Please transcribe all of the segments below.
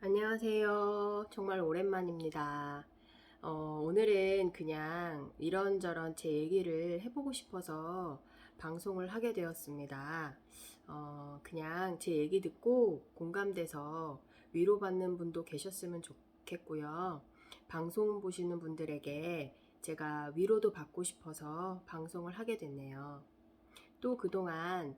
안녕하세요. 정말 오랜만입니다. 오늘은 그냥 이런저런 제 얘기를 해보고 싶어서 방송을 하게 되었습니다. 그냥 제 얘기 듣고 공감돼서 위로받는 분도 계셨으면 좋겠고요. 방송 보시는 분들에게 제가 위로도 받고 싶어서 방송을 하게 됐네요. 또 그동안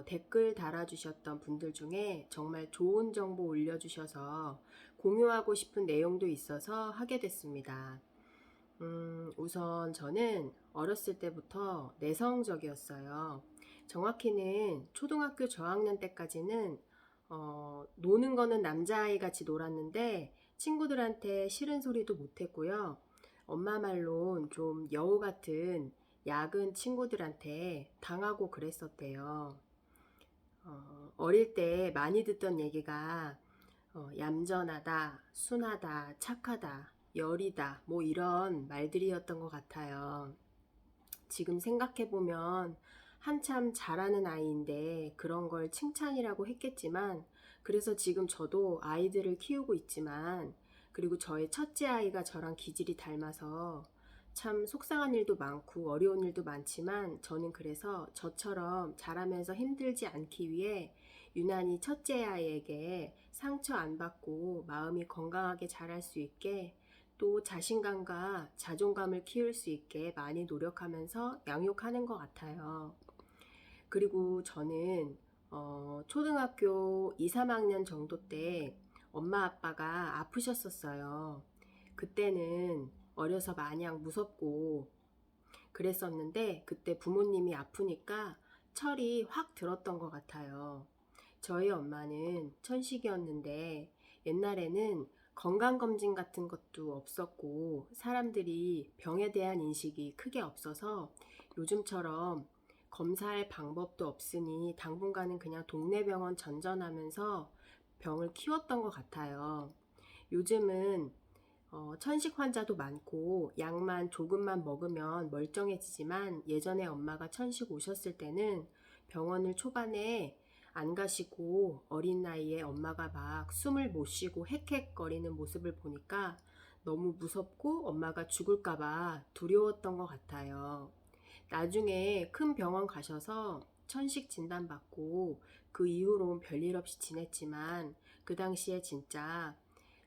댓글 달아주셨던 분들 중에 정말 좋은 정보 올려주셔서 공유하고 싶은 내용도 있어서 하게 됐습니다. 우선 저는 어렸을 때부터 내성적이었어요. 정확히는 초등학교 저학년 때까지는 노는 거는 남자아이 같이 놀았는데 친구들한테 싫은 소리도 못했고요. 엄마 말론 좀 여우 같은 야근 친구들한테 당하고 그랬었대요. 어릴 때 많이 듣던 얘기가 얌전하다, 순하다, 착하다, 여리다, 뭐 이런 말들이었던 것 같아요. 지금 생각해보면 한참 잘하는 아이인데 그런 걸 칭찬이라고 했겠지만, 그래서 지금 저도 아이들을 키우고 있지만, 그리고 저의 첫째 아이가 저랑 기질이 닮아서 참 속상한 일도 많고 어려운 일도 많지만, 저는 그래서 저처럼 자라면서 힘들지 않기 위해 유난히 첫째 아이에게 상처 안 받고 마음이 건강하게 자랄 수 있게, 또 자신감과 자존감을 키울 수 있게 많이 노력하면서 양육하는 것 같아요. 그리고 저는 초등학교 2, 3학년 정도 때 엄마 아빠가 아프셨었어요. 그때는 어려서 마냥 무섭고 그랬었는데, 그때 부모님이 아프니까 철이 확 들었던 것 같아요. 저희 엄마는 천식이었는데 옛날에는 건강검진 같은 것도 없었고 사람들이 병에 대한 인식이 크게 없어서 요즘처럼 검사할 방법도 없으니 당분간은 그냥 동네 병원 전전하면서 병을 키웠던 것 같아요. 요즘은 천식 환자도 많고 약만 조금만 먹으면 멀쩡해지지만, 예전에 엄마가 천식 오셨을 때는 병원을 초반에 안 가시고 어린 나이에 엄마가 막 숨을 못 쉬고 헥헥거리는 모습을 보니까 너무 무섭고 엄마가 죽을까봐 두려웠던 것 같아요. 나중에 큰 병원 가셔서 천식 진단받고 그 이후로는 별일 없이 지냈지만, 그 당시에 진짜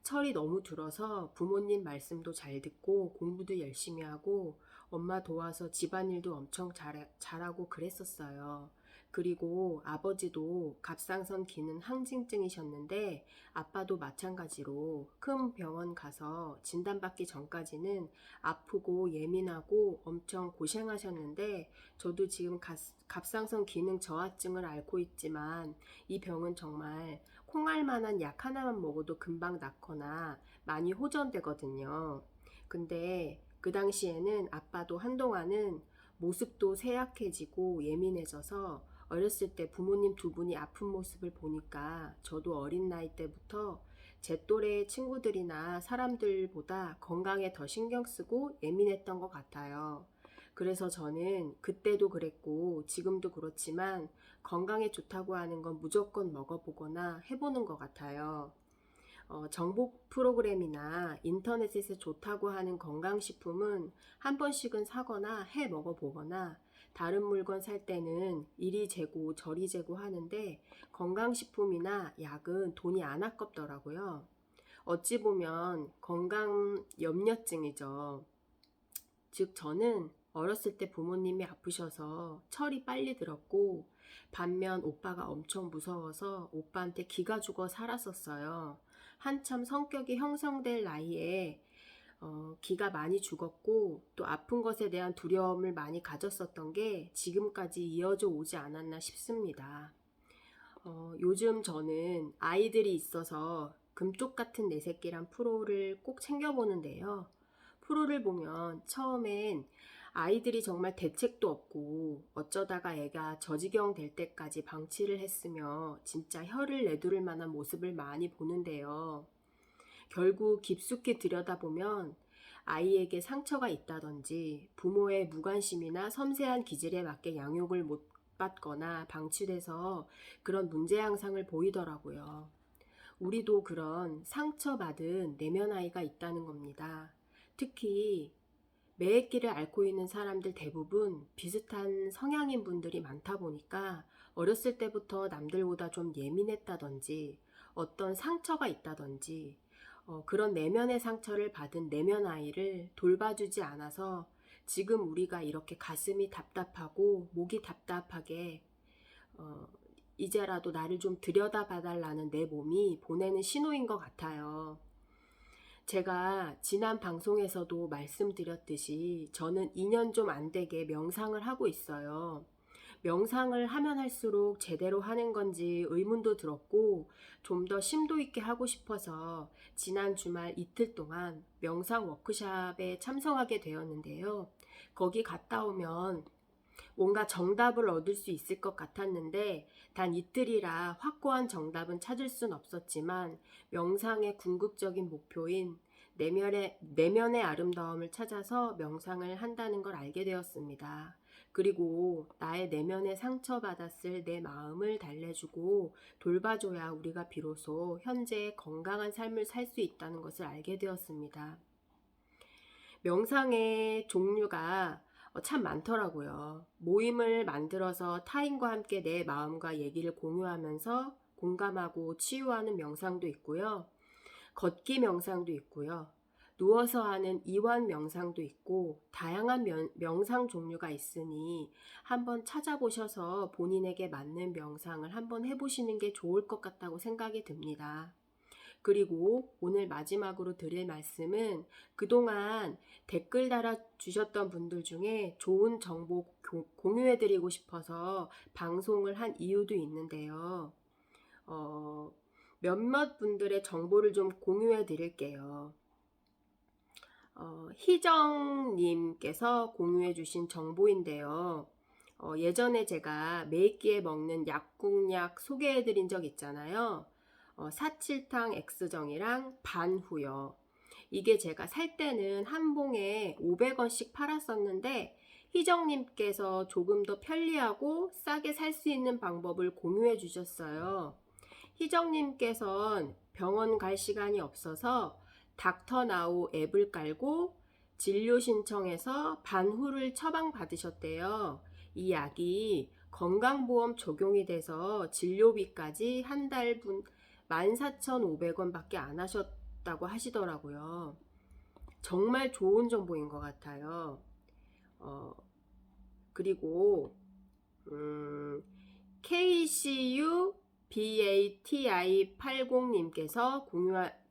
철이 너무 들어서 부모님 말씀도 잘 듣고 공부도 열심히 하고 엄마 도와서 집안일도 엄청 잘하고 그랬었어요. 그리고 아버지도 갑상선 기능 항진증이셨는데 아빠도 마찬가지로 큰 병원 가서 진단받기 전까지는 아프고 예민하고 엄청 고생하셨는데, 저도 지금 갑상선 기능 저하증을 앓고 있지만 이 병은 정말 콩알만한 약 하나만 먹어도 금방 낫거나 많이 호전되거든요. 근데 그 당시에는 아빠도 한동안은 모습도 쇠약해지고 예민해져서 어렸을 때 부모님 두 분이 아픈 모습을 보니까 저도 어린 나이 때부터 제 또래 친구들이나 사람들보다 건강에 더 신경 쓰고 예민했던 것 같아요. 그래서 저는 그때도 그랬고 지금도 그렇지만 건강에 좋다고 하는 건 무조건 먹어보거나 해보는 것 같아요. 정보 프로그램이나 인터넷에서 좋다고 하는 건강식품은 한 번씩은 사거나 해 먹어보거나, 다른 물건 살 때는 이리 재고 저리 재고 하는데 건강식품이나 약은 돈이 안 아깝더라고요. 어찌 보면 건강 염려증이죠. 즉 저는 어렸을 때 부모님이 아프셔서 철이 빨리 들었고, 반면 오빠가 엄청 무서워서 오빠한테 기가 죽어 살았었어요. 한참 성격이 형성될 나이에 기가 많이 죽었고, 또 아픈 것에 대한 두려움을 많이 가졌었던 게 지금까지 이어져 오지 않았나 싶습니다. 요즘 저는 아이들이 있어서 금쪽 같은 내 새끼란 프로를 꼭 챙겨보는데요. 프로를 보면 처음엔 아이들이 정말 대책도 없고 어쩌다가 애가 저지경 될 때까지 방치를 했으며 진짜 혀를 내두를 만한 모습을 많이 보는데요. 결국 깊숙이 들여다보면 아이에게 상처가 있다든지 부모의 무관심이나 섬세한 기질에 맞게 양육을 못 받거나 방치돼서 그런 문제 양상을 보이더라고요. 우리도 그런 상처받은 내면 아이가 있다는 겁니다. 특히 매액기를 앓고 있는 사람들 대부분 비슷한 성향인 분들이 많다 보니까 어렸을 때부터 남들보다 좀 예민했다든지 어떤 상처가 있다든지 그런 내면의 상처를 받은 내면 아이를 돌봐주지 않아서 지금 우리가 이렇게 가슴이 답답하고 목이 답답하게 이제라도 나를 좀 들여다봐달라는 내 몸이 보내는 신호인 것 같아요. 제가 지난 방송에서도 말씀드렸듯이 저는 2년 좀 안 되게 명상을 하고 있어요. 명상을 하면 할수록 제대로 하는 건지 의문도 들었고 좀 더 심도 있게 하고 싶어서 지난 주말 이틀 동안 명상 워크숍에 참석하게 되었는데요. 거기 갔다 오면 뭔가 정답을 얻을 수 있을 것 같았는데 단 이틀이라 확고한 정답은 찾을 순 없었지만 명상의 궁극적인 목표인 내면의 아름다움을 찾아서 명상을 한다는 걸 알게 되었습니다. 그리고 나의 내면에 상처받았을 내 마음을 달래주고 돌봐줘야 우리가 비로소 현재의 건강한 삶을 살 수 있다는 것을 알게 되었습니다. 명상의 종류가 참 많더라고요. 모임을 만들어서 타인과 함께 내 마음과 얘기를 공유하면서 공감하고 치유하는 명상도 있고요. 걷기 명상도 있고요. 누워서 하는 이완 명상도 있고 다양한 명상 종류가 있으니 한번 찾아보셔서 본인에게 맞는 명상을 한번 해보시는 게 좋을 것 같다고 생각이 듭니다. 그리고 오늘 마지막으로 드릴 말씀은 그동안 댓글 달아주셨던 분들 중에 좋은 정보 공유해드리고 싶어서 방송을 한 이유도 있는데요. 몇몇 분들의 정보를 좀 공유해 드릴게요. 희정님께서 공유해 주신 정보인데요. 예전에 제가 매끼에 먹는 약국약 소개해 드린 적 있잖아요. 사칠탕 X정이랑 반후요. 이게 제가 살 때는 한 봉에 500원씩 팔았었는데 희정님께서 조금 더 편리하고 싸게 살 수 있는 방법을 공유해 주셨어요. 희정님께서는 병원 갈 시간이 없어서 닥터나우 앱을 깔고 진료 신청해서 반후를 처방받으셨대요. 이 약이 건강보험 적용이 돼서 진료비까지 한 달분 14,500원 밖에 안 하셨다고 하시더라고요. 정말 좋은 정보인 것 같아요. 그리고 KCU BATI80님께서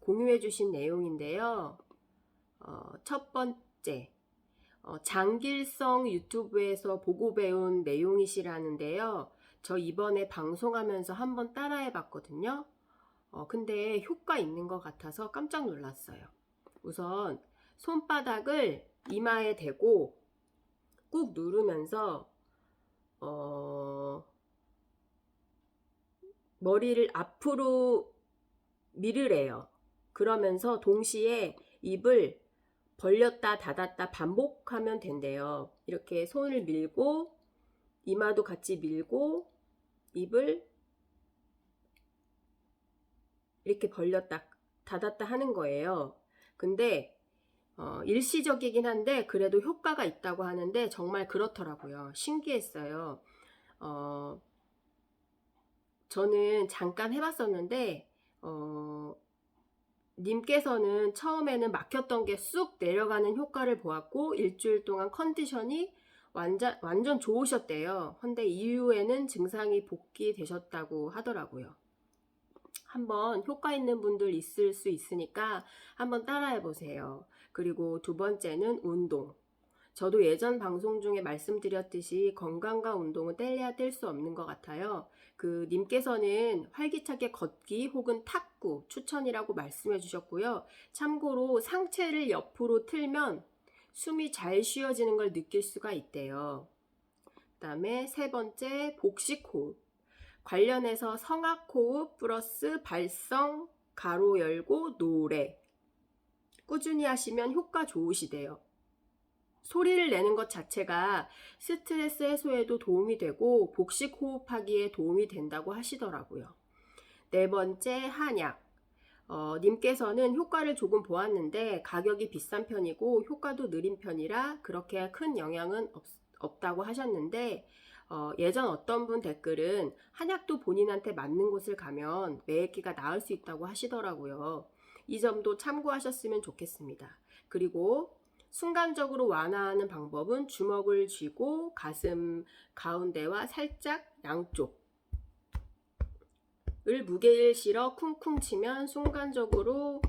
공유해 주신 내용인데요. 첫 번째, 장길성 유튜브에서 보고 배운 내용이시라는데요. 저 이번에 방송하면서 한번 따라해 봤거든요. 근데 효과 있는 것 같아서 깜짝 놀랐어요. 우선 손바닥을 이마에 대고 꾹 누르면서 머리를 앞으로 밀으래요. 그러면서 동시에 입을 벌렸다 닫았다 반복하면 된대요. 이렇게 손을 밀고 이마도 같이 밀고 입을 이렇게 벌렸다 닫았다 하는 거예요. 근데 일시적이긴 한데 그래도 효과가 있다고 하는데 정말 그렇더라고요. 신기했어요. 저는 잠깐 해봤었는데 님께서는 처음에는 막혔던 게 쑥 내려가는 효과를 보았고 일주일 동안 컨디션이 완전 좋으셨대요. 근데 이후에는 증상이 복귀되셨다고 하더라고요. 한번 효과 있는 분들 있을 수 있으니까 한번 따라해 보세요. 그리고 두 번째는 운동. 저도 예전 방송 중에 말씀드렸듯이 건강과 운동은 뗄래야 뗄 수 없는 것 같아요. 님께서는 활기차게 걷기 혹은 탁구 추천이라고 말씀해 주셨고요. 참고로 상체를 옆으로 틀면 숨이 잘 쉬어지는 걸 느낄 수가 있대요. 그 다음에 세 번째 복식호흡. 관련해서 성악호흡 플러스 발성, 가로 열고 노래. 꾸준히 하시면 효과 좋으시대요. 소리를 내는 것 자체가 스트레스 해소에도 도움이 되고 복식 호흡하기에 도움이 된다고 하시더라고요. 네 번째 한약. 님께서는 효과를 조금 보았는데 가격이 비싼 편이고 효과도 느린 편이라 그렇게 큰 영향은 없다고 하셨는데, 예전 어떤 분 댓글은 한약도 본인한테 맞는 곳을 가면 매액기가 나을 수 있다고 하시더라고요. 이 점도 참고하셨으면 좋겠습니다. 그리고 순간적으로 완화하는 방법은 주먹을 쥐고 가슴 가운데와 살짝 양쪽을 무게를 실어 쿵쿵 치면 순간적으로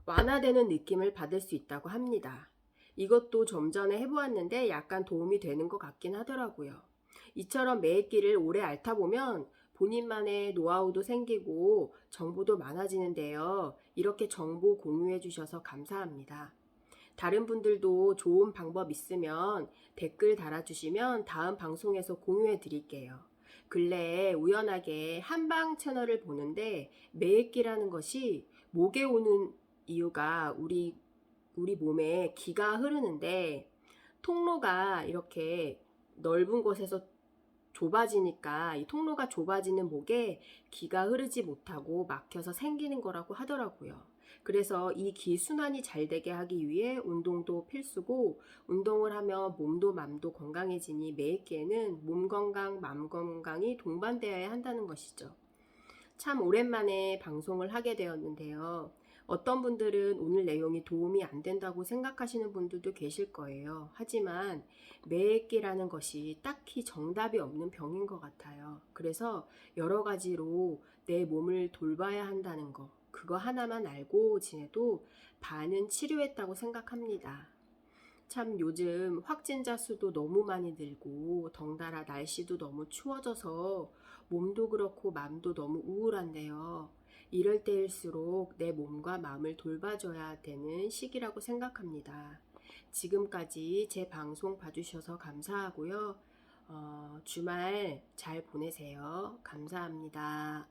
완화되는 느낌을 받을 수 있다고 합니다. 이것도 좀 전에 해보았는데 약간 도움이 되는 것 같긴 하더라고요. 이처럼 매액기를 오래 앓다 보면 본인만의 노하우도 생기고 정보도 많아지는데요. 이렇게 정보 공유해 주셔서 감사합니다. 다른 분들도 좋은 방법 있으면 댓글 달아주시면 다음 방송에서 공유해 드릴게요. 근래에 우연하게 한방 채널을 보는데 매액기라는 것이 목에 오는 이유가 우리 몸에 기가 흐르는데 통로가 이렇게 넓은 곳에서 좁아지니까 이 통로가 좁아지는 목에 기가 흐르지 못하고 막혀서 생기는 거라고 하더라고요. 그래서 이 기 순환이 잘 되게 하기 위해 운동도 필수고, 운동을 하면 몸도 맘도 건강해지니 매일기에는 몸 건강, 맘 건강이 동반되어야 한다는 것이죠. 참 오랜만에 방송을 하게 되었는데요. 어떤 분들은 오늘 내용이 도움이 안 된다고 생각하시는 분들도 계실 거예요. 하지만 매액기라는 것이 딱히 정답이 없는 병인 것 같아요. 그래서 여러 가지로 내 몸을 돌봐야 한다는 거, 그거 하나만 알고 지내도 반은 치료했다고 생각합니다. 참 요즘 확진자 수도 너무 많이 늘고 덩달아 날씨도 너무 추워져서 몸도 그렇고 마음도 너무 우울한데요. 이럴 때일수록 내 몸과 마음을 돌봐줘야 되는 시기라고 생각합니다. 지금까지 제 방송 봐주셔서 감사하고요. 주말 잘 보내세요. 감사합니다.